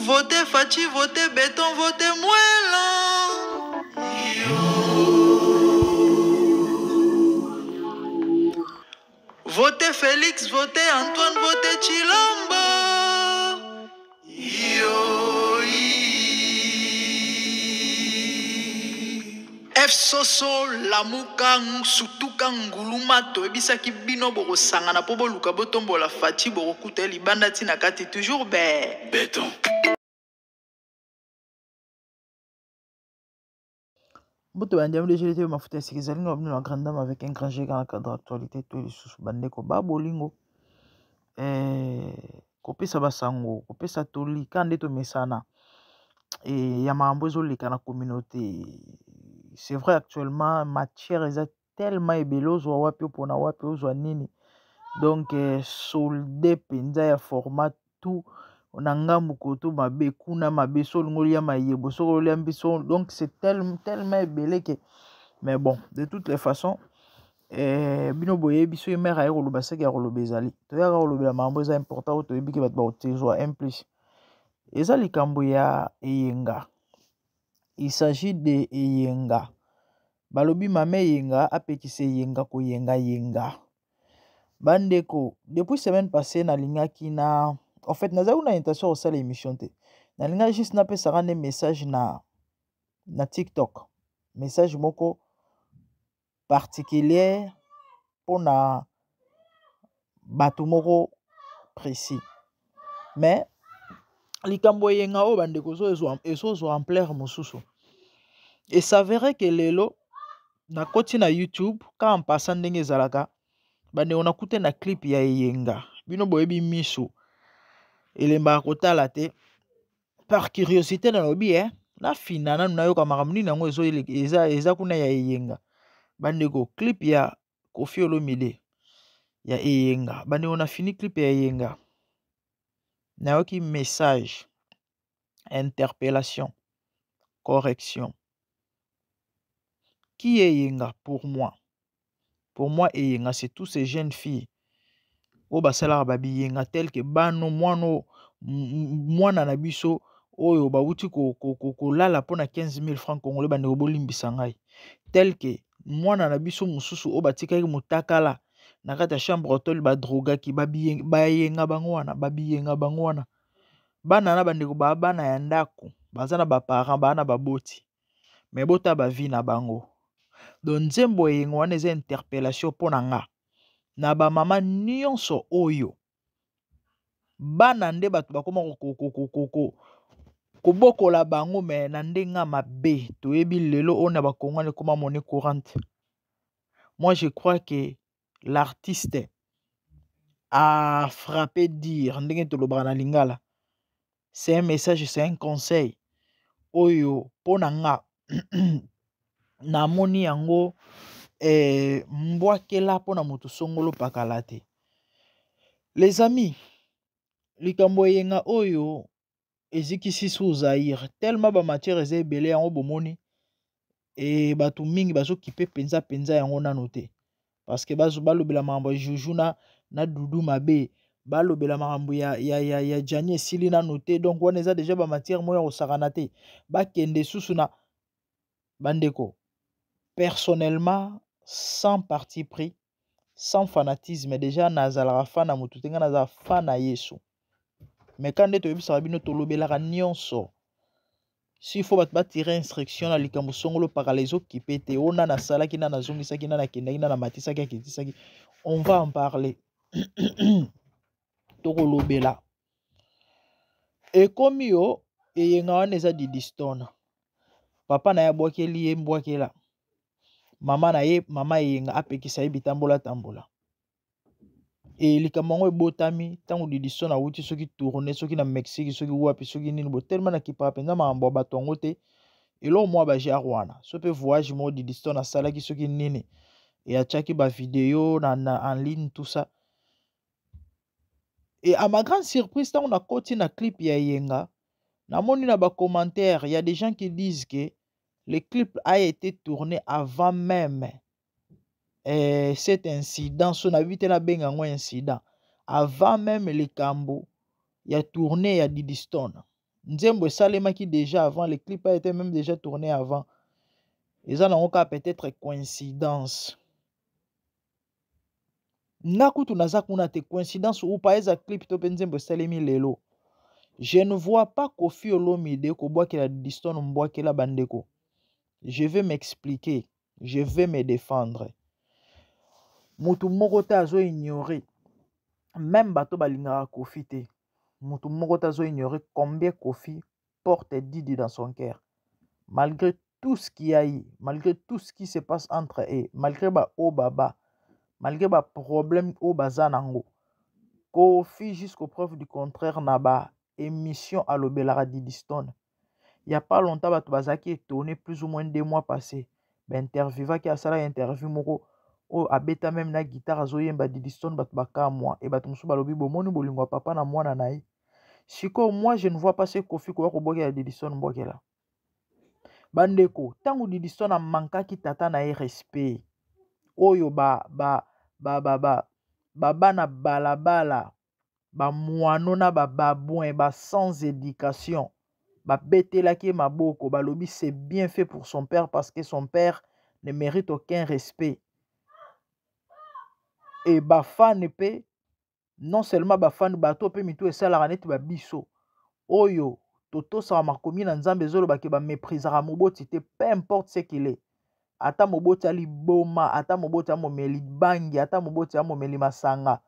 Votez Fachi, votez Béton, votez Moellon. Votez Félix, votez Antoine, votez Chilombo. F Soso, Lamukang, Sutukang, Gulumato, Ebisaki Bino Boro Sangana Pobo Luka Botombo la Fachi Boro Kute Libanda Tinakati toujours béton. Boto bandiam de GT mafuta sikizali nga bino na grande dame avec un grand G dans la cadre actualité to lisusu bandeko ba bolingo kopesa basango kopesa toli kande to mesana ya mambo ezoleka na communauté. C'est vrai actuellement matière eza tellement ebelozwa wapi opona wapi ozwa nini donc solde penza ya format tout na ngambu koto mabe kuna mabe solingo ya mayebo soko lia mbiso donc c'est tellement ebele que mais bon de toutes les façons bino boye biso mère aye koloba seki ya koloba ezali toyaka kolobela mambo eza important oyo toyebi ke bato bakotezwa un plus eza likambo ya eyenga. Il s'agit de eyenga balobi mame eyenga apekisa eyenga koyenga yenga bandeko depuis semaine passée nalingaki na en fait naza una intention osala émission te nalinga juste napesaka nde message na TikTok message moko particulière pona bato moko précis mais likambo yenga o bandeko ezozwa ampleur mosusu et s'avérait que lelo na koti na YouTube ka en passant ndenge ezalaka bandeko nakute na clip ya eyenga bino boyebi miso elembaka kotala te par curiosité nalobi na fina nanu nayoka makambo nini yango eza kuna ya eyenga bandeko clip ya Koffi Olomide ya eyenga bandeko na fini clip ya eyenga nayoki message interpellation correction qui est eyenga pour moi eyenga c'est tous ces jeunes filles o basalaka babiyenga tel que bano mwana na biso oyo bauti kolala mpona 15 000 francs congolais bandeko bolimbisa ngai tel que mwana na biso mosusu o batikaki motakala na kati ya chambre hôtel badrogaki bayenga bango wana bana na bandeko bana ya ndako baza na baparent bana baboti me bota bavi na bango donc nzembo eyenga wana eza interpellation mpona nga na bamama nyonso oyo bana nde bato bakoma kobokola bango me na ndenga mabe toyebi lelo oyo na bakongwana ekoma monnaie courante. Moi je crois que l'artiste a frappé dire ndenge tolobaka na lingala c'est un message, c'est un conseil oyo mpona nga namoni yango mbwakela mpona moto songolo pakala te. Les amis likambo eyenga oyo ezikisi sous Zaïre tellement bamatière eza ebele yango bomoni bato mingi bazokipe penza yango nano te parce que balobela makambo ya juju na dudu mabe balobela makambo ya jani esili nano te donc wana eza déjà bamatière moya kosakana te bakende susu na bandeko personnellement sans parti pris sans fanatisme déjà nazalaka fan na motu te nga nazala fan na Yesu mais quand nde toyebisaka bino tolobelaka nyonso s'il faut bato batire instruction na likambo songolo pakala ezokipe te o nana asalaki nana azongisaki nana akendaki nana matisaki aketisaki on va en parler tokolobela ekomi yo eyenga wana eza didistone papa na ye abwakeli ye mbwakela mama na ye mama eyenga apekisa ye bitambola tambola likambo yango ebotami ntango didistone awuti soki tourne soki na Mexique soki wapi soki nini bo tellement nakipaka mpenza makambo ya bato yango te eloko mwa bajare wana so mpe voyage moko didistone asalaki soki nini atiaki bavideo en ligne tout ça. Et à ma grande surprise, quand on a côté na clip ya Yenga, namoni na ba commentaire, il y a des gens qui disent que le clip a été tourné avant même cet incident. Son habité na benga ngwa incident. Avant même le Cambo, il y a tourné ya Didistone. Nzembo esalemaki déjà avant, le clip a été même déjà tourné avant. Eza nango ka peut-être coïncidence. Nga kutu naza kuna te coïncidence ou pas eza clip to pe nzembo esalemi lelo. Je ne vois pas Koffi Olomide kobwakela Didiston mbwakela bandeko. Je vais m'expliquer. Je vais me défendre. Mutu moko te azo ignorer. Même bato balingaka Koffi te. Mutu moko te azo ignorer combien Koffi porte Didi dans son cœur. Malgré tout ce qu'il y a eu, malgré tout ce qui se passe entre eux, malgré ba o baba, malgré ba problème o bazanango, Koffi jusqu'aux preuves du contraire na ba émission à l'Obelara Didiston. Il n'y a pas longtemps, bato bazaki étonné plus ou moins 2 mois passés. Ben interviewé qui a sala interview moko o abeta même na guitare azoyemba Didiston bato baka moi et bato musu balobi bomoni bolingo papa na mwana na ye. Siko moi je ne vois pas ce Koffi ko bokela Didiston bokela. Bandeko, tango Didiston a mankaki tata na ye respect. Oyo bana balabala, ba muano na babouin, ba sans éducation. Ba betelaki maboko, balobi c'est bien fait pour son père parce que son père ne mérite aucun respect. Et ba fan pe, non seulement ba fan bato pe mitu esalaka neti ba biso. Oyo toto sa makomi na nzambe zolo ba ke ba méprisera moboti te, peu importe ce qu'il est. Ata moboti ali boma, ata moboti amomeli bangi, ata moboti amomeli masanga,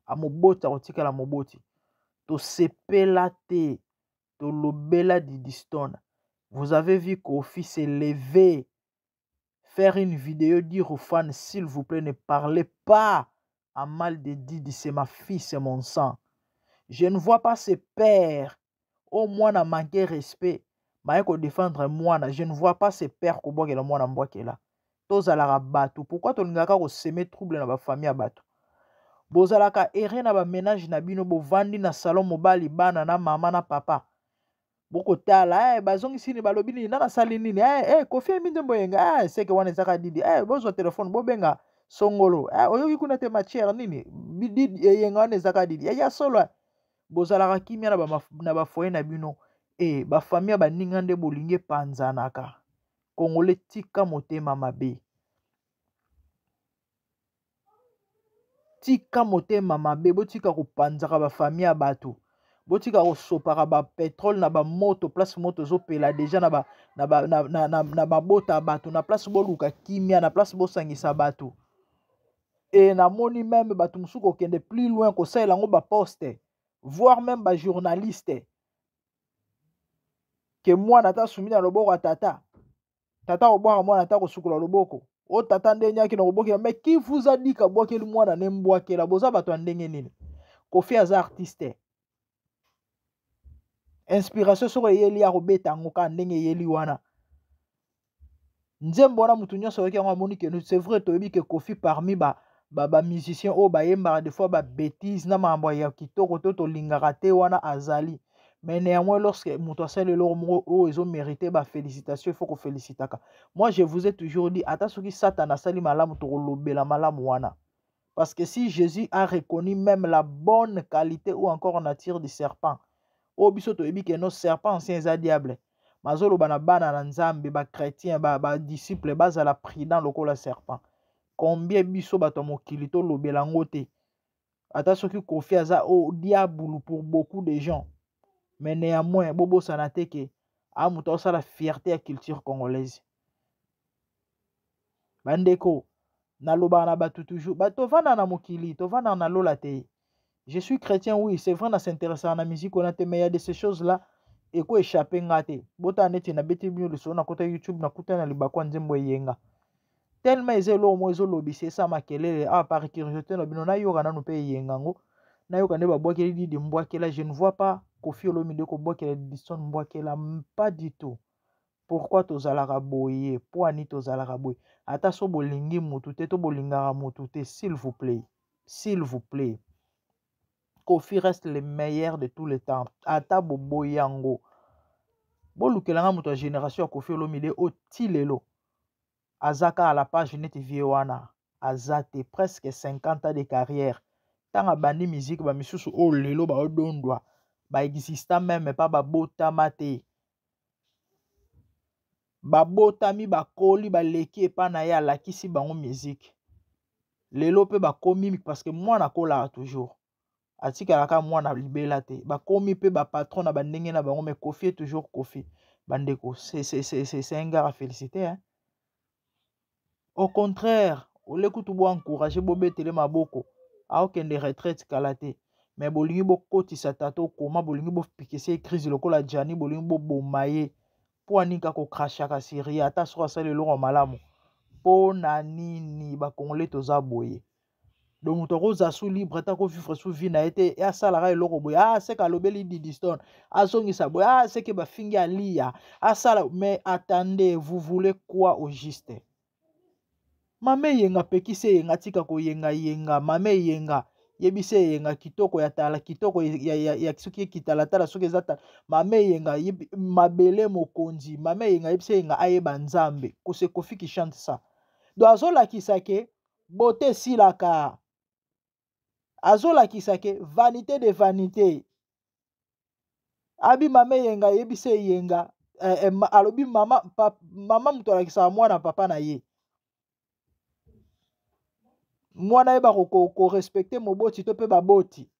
amoboti akotikala moboti. To sepela te, to lobela Didiston. Vous avez vu Koffi se lever, faire une vidéo, dire aux fans, s'il vous plaît, ne parlez pas à mal de Didi, c'est ma fille, c'est mon sang. Je ne vois pas ses pères. Oh, moi, n'a manqué respect. Maïko défendre moi, je ne vois pas ses pères qui ont moi na mbwakela. Tozalaka bato. Pourquoi tolingaka ko semer trouble na ba famille ya bato? Bozalaka erré na ba ménage na bino bovandi na salon mobali bana na mama na papa. Boko tala bazongi sini balobi nini na sali nini Koffi mindembo yenga seke wana ezaka Didi bozo telefone bobenga songolo oyoki kuna te matière nini Didi yenga wana ezaka Didi ya solo bozalaka kimia na ba foyer na bino ba famille ba ninga nde bolingi panzanaka. Congolais tika motema mabe. Tika motema mabe botika kopanzaka ba famille ya bato. Botika kosopaka ba pétrole na ba moto place moto zopela déjà na ba bota bato na place boluka kimia na place bosangisa bato. Et na moni même bato musu kokende plus loin ko saela ngo ba poste, voire même ba journaliste. Que moi nata sumina loboko ya tata obwaka mwana ta kosukula loboko. O tata nde nyaki na kobokela, mais qui vous a dit ka bwakeli mwana ne mbwakela? Boza bato ya ndenge nini? Koffi aza artiste. Inspiration soko eyeli ya kobeta ngo ka ndenge eyeli wana. Nzembo wana mutu nyonso yoki yango amoni ke c'est vrai toyebi ke Koffi parmi ba musicien o bayembaka des fois ba bêtise na mambo ya kitoko to tolingaka te wana azali. Mais néanmoins, lorsque Moutouassel et l'homme ils ont mérité ma félicitation, il faut qu'on félicite. Moi, je vous ai toujours dit, attention qui Satan sali malam la malam wana. Parce que si Jésus a reconnu même la bonne qualité ou encore on attire du serpent, au bisoto ebi que nos serpents anciens à diable. Mazolo bana na nzambe ba chrétien ba disciple basa la prudent lokola serpent. Combien biso bato mokili to lobela ngote. Attention qui Koffi aza au diable pour beaucoup de gens. Mais néanmoins, Bobo Sanateke a mutosa la fierté à la culture congolaise. Bandeko, naloba na batu toujours. Tovana na mokili, tovana na lola te. Je suis chrétien, oui, c'est vrai, na s'intéresser à la musique, on a mais il y a de ces choses-là, et quoi échapper ngate. Bota neti na beti bio le son na kota YouTube, na kota na libakwa nzembo yenga. Tellement ezelo mo ezolo bise sa makelele, par curiosité, no bino na yoga na no pe yengango. Na yoga ne ba bwakeli Didi mbwakela, je ne vois pas Koffi Olomide ko bwakela Didiston mbwakela, pas du tout. Pourquoi tozalaka boye? Poani tozalaka boye? Ata so bolingi mutu te to bolingaka mutu te, s'il vous plaît. S'il vous plaît. Koffi reste le meilleur de tous les temps. Ata boboyango. Bolukelanga mutu a génération Koffi Olomide o tilelo. Azaka à la page net Viewana. Azate presque 50 ans de carrière. Tanga bandi musique ba misusu o lelo ba odondwa. exista même pas babotama te. Babotami bakoli baleki epa na ye alakisi bango musique. Lelo pe bakomi parce que mwana kola toujours. Atikalaka mwana libela te. Bakomi pe ba patron na bandenge na bango mais Kofi est toujours Kofi. Bandeko, c'est un gars à féliciter hein. Au contraire, ole kutu bo encourager bo betele maboko. Aokende retraite kala te. Mais bolingi bo kotisa tato koma bolingi bo pikese crise lokola Jani bolingi bo bomaye. Po anika ko krashaka siri ata so asale loko malamu. Po na nini ba kongole toza boye. Donc moto roza sous libre ta ko vivre sous vie na été ya salara eloko boye. Ah c'est ka lobeli Didiston. Azongisa boye. Ah c'est que ba fingi alia. Ah sala mais attendez, vous voulez quoi au juste? Mame yenga pekise yenga tika ko yenga mame yenga yebise yenga kitoko ya tala kitoko ya suki kitala tala suki zata mame yenga mabele mokonzi mame yenga yebise yenga ayeba nzambe kose Kofi qui chante ça do azola kisake beauté silaka azola kisake vanité de vanité abi mame yenga yebise yenga alobi mama muto alakisa mwana papa na ye mwana yeba ko respecter moboti to pe baboti.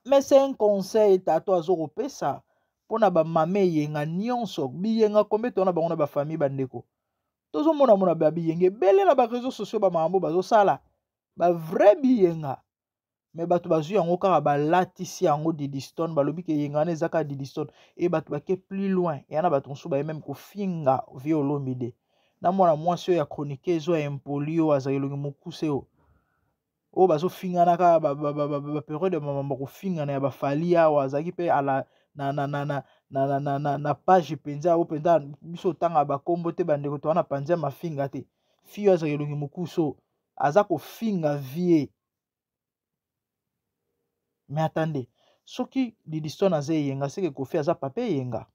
Mais c'est un conseil tato azoko pesa pona ba mame yenga nyonso biyenga kombe tona bango na ba famille bandeko. Tozo mona ba biyenge bele na ba réseaux sociaux ba mambo bazo sala ba vrai biyenga. Mais batu bazu yango kaka ba latisi yango Didiston balobi ke yenga na ezaka Didiston et batu ba ke plus loin yana batu nso ba même ko finga violo mide. Na mwana mwasi ya chronique ezo ya impolio azayelongi mukuse o. O bazo finga na ka ba période de mama ko finga na ya ba falia wa azaki pe ala na page penza o penza biso tanga ba kombo te bandeko to na panza mafinga te. Fio azayelongi mukuso azako finga vie. Mais attendez, soki Didiston aze yenga seke Kofi aza pape yenga.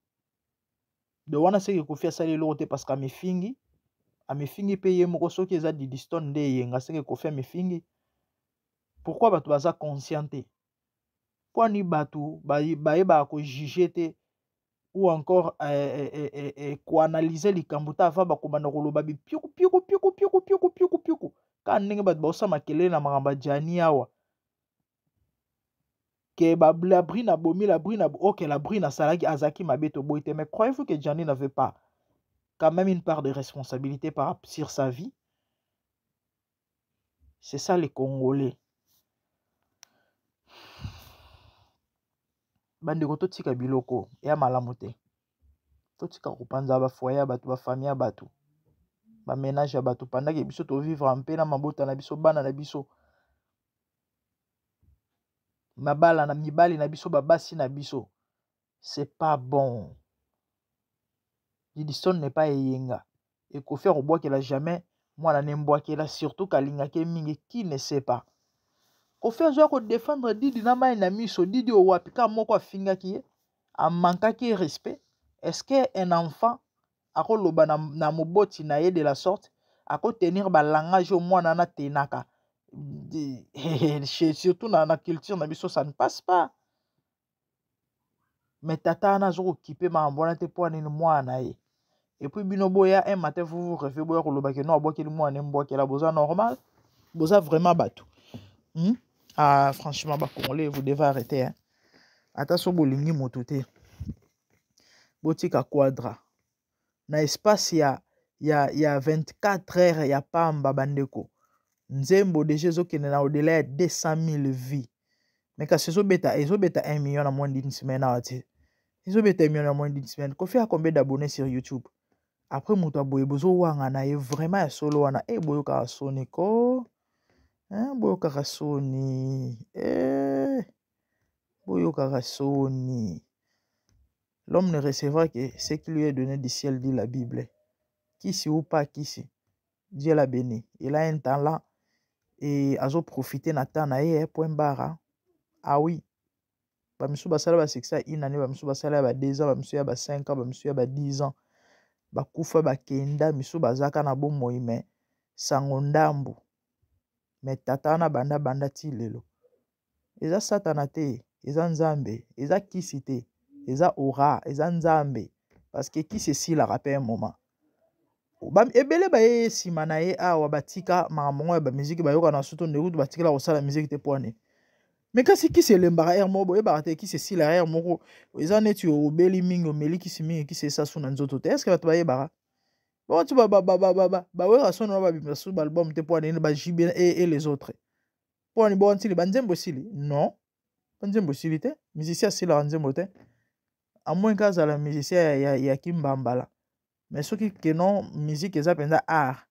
De wana seke Kofi asali loko te parce que amefingi pe ye moko soki eza Didiston nde yenga seke Kofi amefingi. Pourquoi batu baza conscienté? Pourquoi ni batu ba ko juger te ou encore ko analyser likambo ta avant ba komanda koloba bi piuku ka ndenge batu ba osama kelele na makamba Jani awa. Que la brine a bomi, la brine a ok, la brine a salaki azaki mabeto boite, mais croyez-vous que Jani n'avait pas quand même une part de responsabilité sur sa vie? C'est ça les Congolais. Bandeko totika biloko ya malamu te. Totika kopanza ba foyer batu ba famille batu. Ba ménage ya batu pendant que biso to vivre en paix na mabota na biso bana na biso. Mabala na mibali na biso babasi na biso. C'est pas bon. Didiston n'est pas yenga. Et Kofi Robois qu'elle a jamais, moi la n'embois qu'elle a surtout kalinga ke mingi qui ne sait pas. Kofi a ko défendre Didi na mai na miso Didi o wapi ka moko finga ki a manka ki respect. Est-ce que un enfant a ko loba na moboti na ye de la sorte a ko tenir ba langage au mwana na tenaka. Surtout na culture na biso ça ne passe pas. Mais tata na zo occupé ma mbona te po ni mwana ye. Et puis binoboya un matin vous rêvez boya koloba ke no aboki moi nemboa ke la boza normal. Boza vraiment batou. Ah franchement ba Congolais vous devez arrêter hein. Attention bolingi mototé. Botika quadra. Na espace ya 24 heures ya pamba bandeko. Nzembo déjà zokene na au-delà ya 200 000 vies. Mais quand ce beta 1 million en moins d'une semaine à ati. Ils beta 1 million en moins d'une semaine. Kofi a combien d'abonnés sur YouTube? Après muta boye bozo wanga na ye vraiment ya solo wana boyo ka soni ko boyo ka soni boyo ka soni. L'homme ne recevra que ce qui lui est donné du ciel, dit la Bible. Qui ou pas qui Dieu l'a béni. Il a un talent et a profité na temps na ye point barre. Ah oui. Ba misu basala ba sexa une année ba misu basala ba 2 ans ba misu ya ba 5 ans ba misu ya ba 10 ans. Bakufa bakenda misu bazaka na bomoi me sango ndambu me tata na banda ti lelo eza satana te eza nzambe, eza kisi te, eza aura, eza nzambe. Parce que kisi esilaka mpe un moment. Ebele baye nsima na ye awa batika makambo ya bamiziki bayoka na soto ndekutu batikala kosala miziki te mpo ane. Mais kasi kisi elembaka air moko boyebaka te kisi esila air moko eza neti obeli mingi omeli kisi mingi kisi esasu na nzoto te. Est-ce que bato bayebaka? Boti baweka sono na babimisa su baalbum te mpo ane bajibe et les autres. Mpo ane bontili banzembo esili? Non. Banzembo esili te. Musicien asilaka nzembo te. A moins kazala musicien ya kimbambala. Mais soki kenon musique eza penza art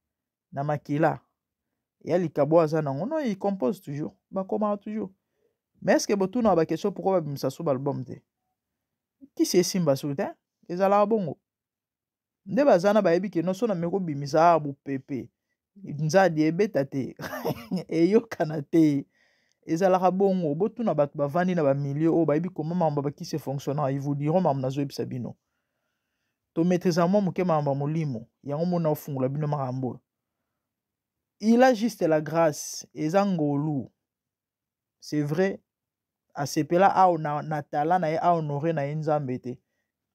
na makila ya likabo aza nango non il compose toujours bakomaka toujours. Mais est-ce que botuna ba question pourquoi babimisa su album te? Kisi esimba su te ezalaka bongo. Nde bazana bayebi kenon so na meko bimisa bupepe nzadi ebeta te eyokana te ezalaka bongo. Botuna bato bavandi na bamilieu oyo bayebi koma makambo bakisi fonctionnant ils vous diront makambo nazoyebisa bino. To maîtriser moi muke makambo molimo yango mona ofungola bino makambo. Il a juste la grâce eza ngolu. C'est vrai asepela ao na tala na ye honoré na ye nzambe te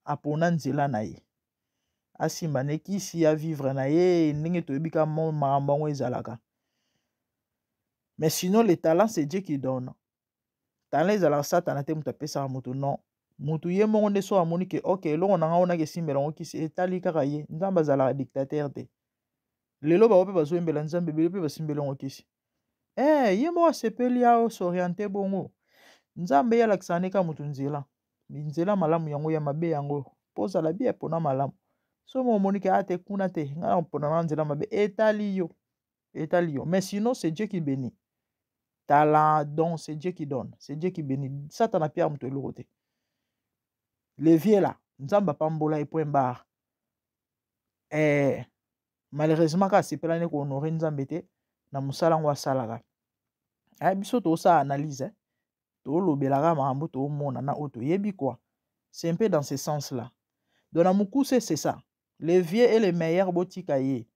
apona nzela na ye asimba ne kisi ya vivre na ye ndenge toyebi ka makambo yango ezalaka. Mais sinon le talent c'est Dieu qui donne. Talent ezalaka satana te mutu apesaka mutu non. Mutu ye mongo nde so amoni ke ok elongo na nga ona ke simbela ngo kisi etali kaka ye nzambe azalaka dictateur te. Lelo bao mpe bazoyembela nzambe ebele mpe basimbela ngo kisi. Ye moko asepeli ao s'orienter bongo. Nzambe yalakisa neka mutu nzela. Nzela malamu yango ya mabe yango. Poza la bia pona malamu. So mo omoni ke ate kuna te nga pona na nzela mabe etali yo. Etali yo. Mais sinon c'est Dieu qui bénit. Talent, don, c'est Dieu qui donne. C'est Dieu qui bénit. Satan pia mutu eloko te. Les vieux là, nzamba pambola et point barre. Malheureusement ka sepela ne ko honorer nzambe te na musala ngo asalaka. Biso to sa analyse to lobelaka makambo to mona na oto yebi quoi. C'est un peu dans ce sens là. Donc na mukuse c'est ça. Les vieux et les meilleurs botika ye.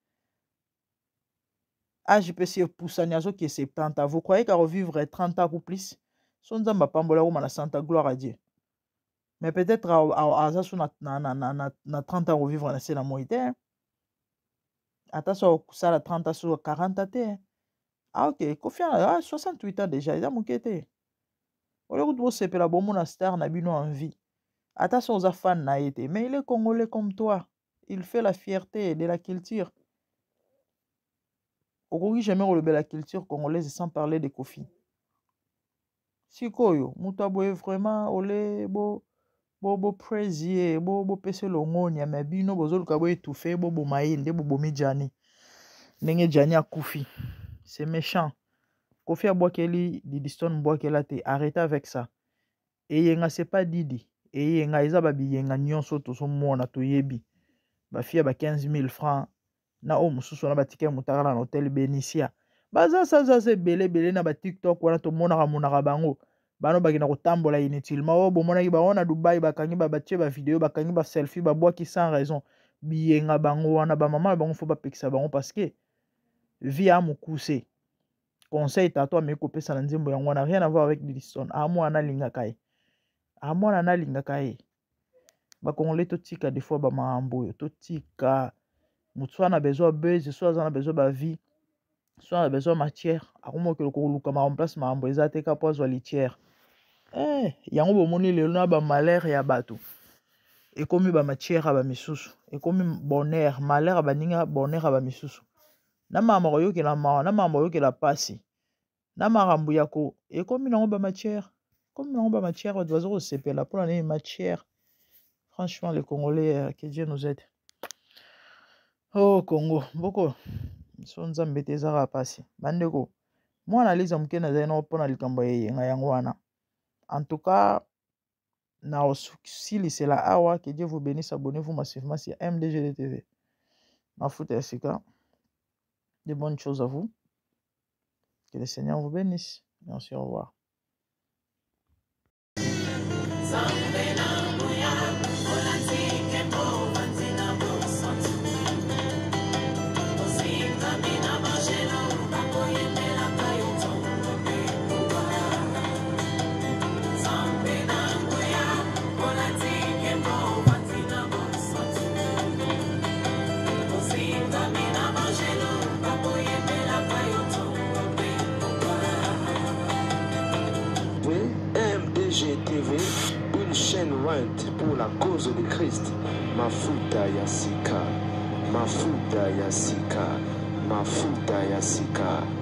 Âge peut se pousser nyazo qui est 70 ans. Vous croyez qu'à revivre 30 ans ou plus? Son nzamba pambola ou mana santa gloire à Dieu. Mais peut-être à 30 ans revivre na sena moïté. Attention ça la 30 ans sur 40 ans. Ah ok, confiant 68 ans déjà, il a moqué. Au lieu de se faire la bonne star na bino en vie. Attention aux fan na été, mais il est congolais comme toi. Il fait la fierté de la culture. Au Congo jamais relever la culture congolaise sans parler de Kofi. Sikoyo, mutaboye vraiment ole bo présier, bo pese longonia mais bino bozol kabo étouffé bo maïnde bo midjani. Nenge jani a Kofi. C'est méchant. Kofi a boakeli Didiston boakela te. Arrêtez avec ça. Et yenga c'est pas Didi. Et yenga eza babi yenga nyonso to so mona to yebi. Ba fia ba 15 000 francs. Na o mususu na batike mutakala na hôtel Benicia. Baza ça c'est belé na ba TikTok wana to mona ka monaka bango. Bano bakina kotambola inutilement. O bo mona ki ba ona Dubai bakangi ba batie ba vidéo bakangi ba selfie ba boaki sans raison. Biyenga bango wana ba maman bango faut ba pekisa bango parce que via mukuse. Conseil tato me kopesa na nzembo yango na rien à voir avec Didiston. Amo ana lingaka ye. Amo ana lingaka ye. Ba congolais to tika des fois ba maambo to tika mutu na besoin buzz, soit na besoin ba vie, soit na besoin matière. Akomo ke ko luka ma remplace maambo ezate ka pozo litière. Yango bomoni lelo na ba malheur ya bato. Et comme ba matière ba misusu. Et comme bonheur, malheur ba ninga bonheur ba misusu. Na mama yoke la ma na mama yoke la pasi. Na marambu yako et comme nango ba matière. Comme nango ba matière ba dozo sepela pour la matière. Franchement les Congolais que Dieu nous aide. Oh Congo, boko. So nzambe te zara pasi. Bandeko. Moi analyse mke na zaino pona likambo yenga yango wana. En tout cas, na osili c'est la awa que Dieu vous bénisse, abonnez-vous massivement sur MDGD TV. Ma foute est sika. De bonnes choses à vous. Que le Seigneur vous bénisse. Merci, au revoir. TV, une chaîne ointe pour la cause de Christ. Mafuta Yasika, Mafuta Yasika, Mafuta Yasika.